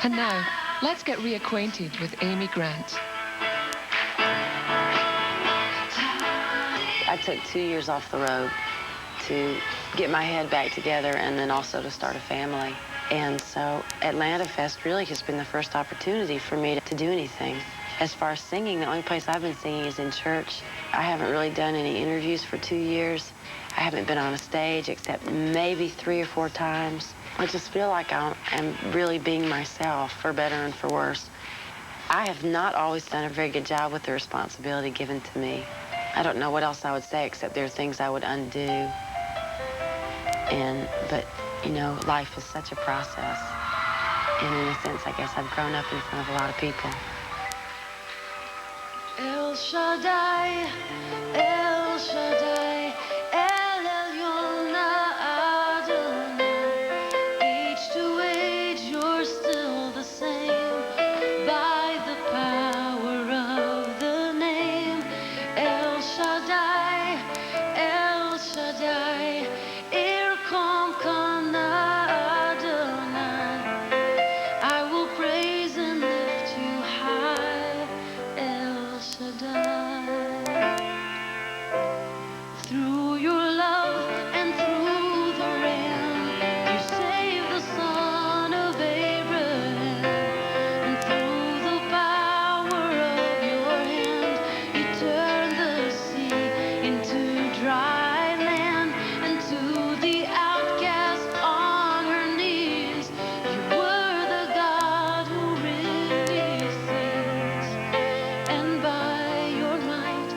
And now, let's get reacquainted with Amy Grant. I took 2 years off the road to get my head back together and then also to start a family. And so Atlanta Fest really has been the first opportunity for me to do anything. As far as singing, the only place I've been singing is in church. I haven't really done any interviews for 2 years. I haven't been on a stage except maybe 3 or 4 times. I just feel like I'm really being myself, for better and for worse. I have not always done a very good job with the responsibility given to me. I don't know what else I would say except there are things I would undo. But, you know, life is such a process. And in a sense, I guess I've grown up in front of a lot of people. El-Shaddai, El-Shaddai, El-Elyon Adonai. Age to age, you're still the same. By the power of the name, El-Shaddai, El-Shaddai, Irkom Kana Adonai. I will praise and lift you high, El-Shaddai. Through your love and through the Ram, you saved the son of Abraham. And through the power of your hand, you turned the sea into dry land. And to the outcast on her knees, you were the God who really sees. And by your might,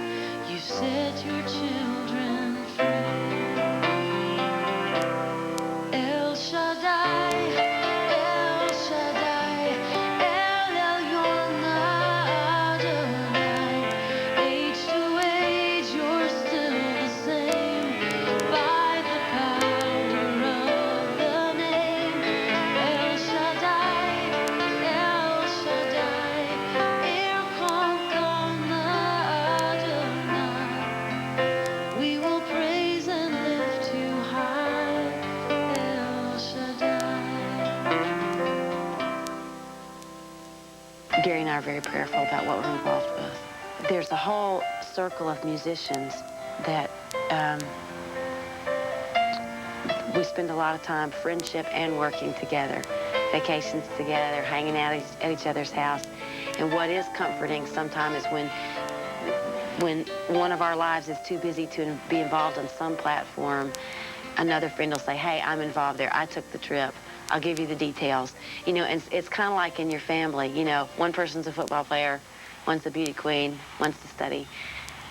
you set your children free. El-Shaddai, El-Shaddai, El-Elyon Adonai. Age to age, you're still the same. By the power of the name, El-Shaddai, El-Shaddai, Irkom Kana Adonai. We will praise and lift you high, El-Shaddai. Gary and I are very prayerful about what we're involved with. There's a whole circle of musicians that we spend a lot of time friendship and working together, vacations together, hanging out at each other's house. And what is comforting sometimes is when one of our lives is too busy to be involved on some platform, another friend will say, hey, I'm involved there. I took the trip. I'll give you the details. You know, and it's kind of like in your family. You know, one person's a football player, one's a beauty queen, one's the study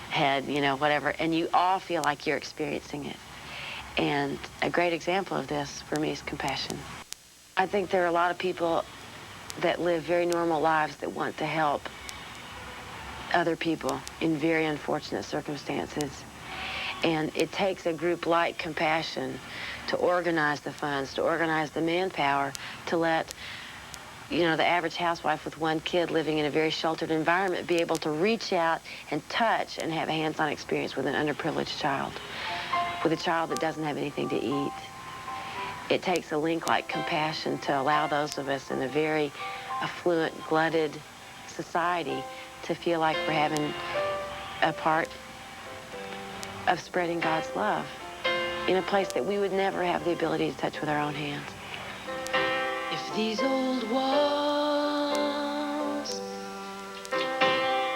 head, you know, whatever. And you all feel like you're experiencing it. And a great example of this for me is compassion. I think there are a lot of people that live very normal lives that want to help other people in very unfortunate circumstances. And it takes a group like Compassion to organize the funds, to organize the manpower, to let, you know, the average housewife with one kid living in a very sheltered environment be able to reach out and touch and have a hands-on experience with an underprivileged child, with a child that doesn't have anything to eat. It takes a link like Compassion to allow those of us in a very affluent, glutted society to feel like we're having a part of spreading God's love in a place that we would never have the ability to touch with our own hands. If these old walls,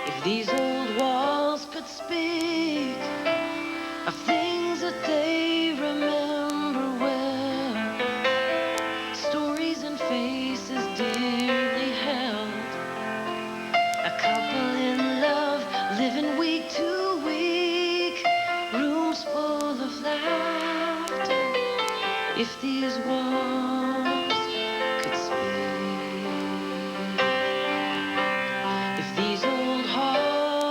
if these old walls could speak of things that they remember well, stories and faces dearly held, a couple in love living week to week, rooms full of laughter. If these walls could speak, if these old halls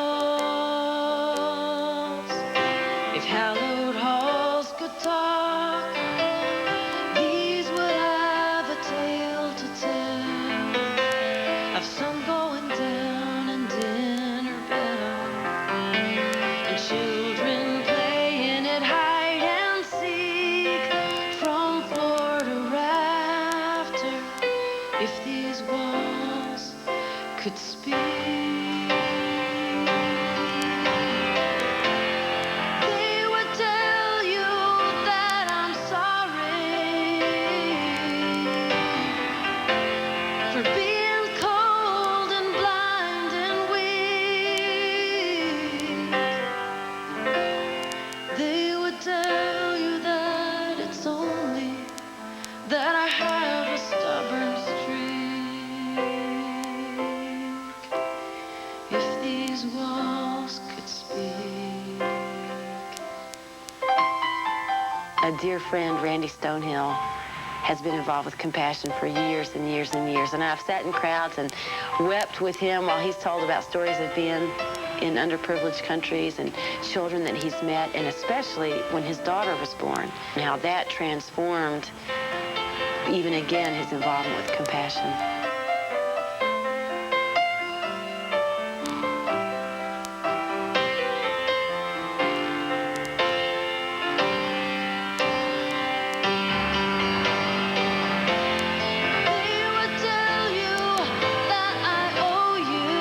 If these walls could speak, they would tell you that I'm sorry for being cold and blind and weak. They would tell you that it's only that I have a stubborn streak. If these walls could speak. A dear friend, Randy Stonehill, has been involved with Compassion for years and years and years. And I've sat in crowds and wept with him while he's told about stories of being in underprivileged countries and children that he's met, and especially when his daughter was born, and how that transformed, even again, his involvement with Compassion. They would tell you that I owe you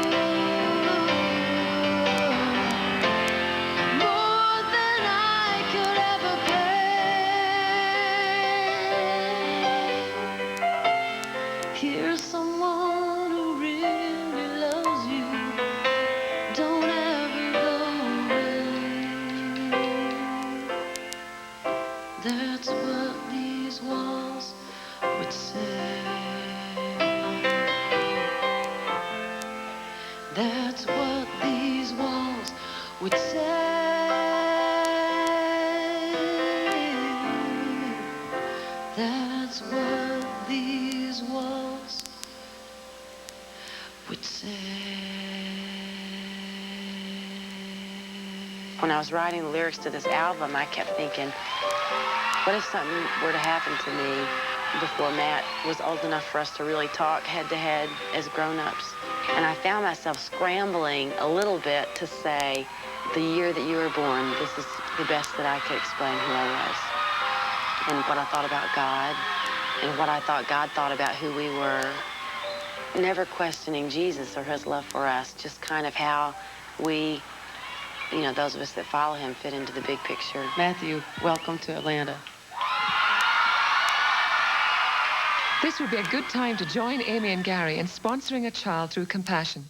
more than I could ever pay. Here's someone who really loves you. Don't ever go away. That's what these walls would say. That's what these walls would say. That's what these walls would say. When I was writing the lyrics to this album, I kept thinking, what if something were to happen to me before Matt was old enough for us to really talk head-to-head as grown-ups? And I found myself scrambling a little bit to say, the year that you were born, this is the best that I could explain who I was, and what I thought about God, and what I thought God thought about who we were, never questioning Jesus or his love for us, just kind of how we, you know, those of us that follow him fit into the big picture. Matthew, welcome to Atlanta. This would be a good time to join Amy and Gary in sponsoring a child through Compassion.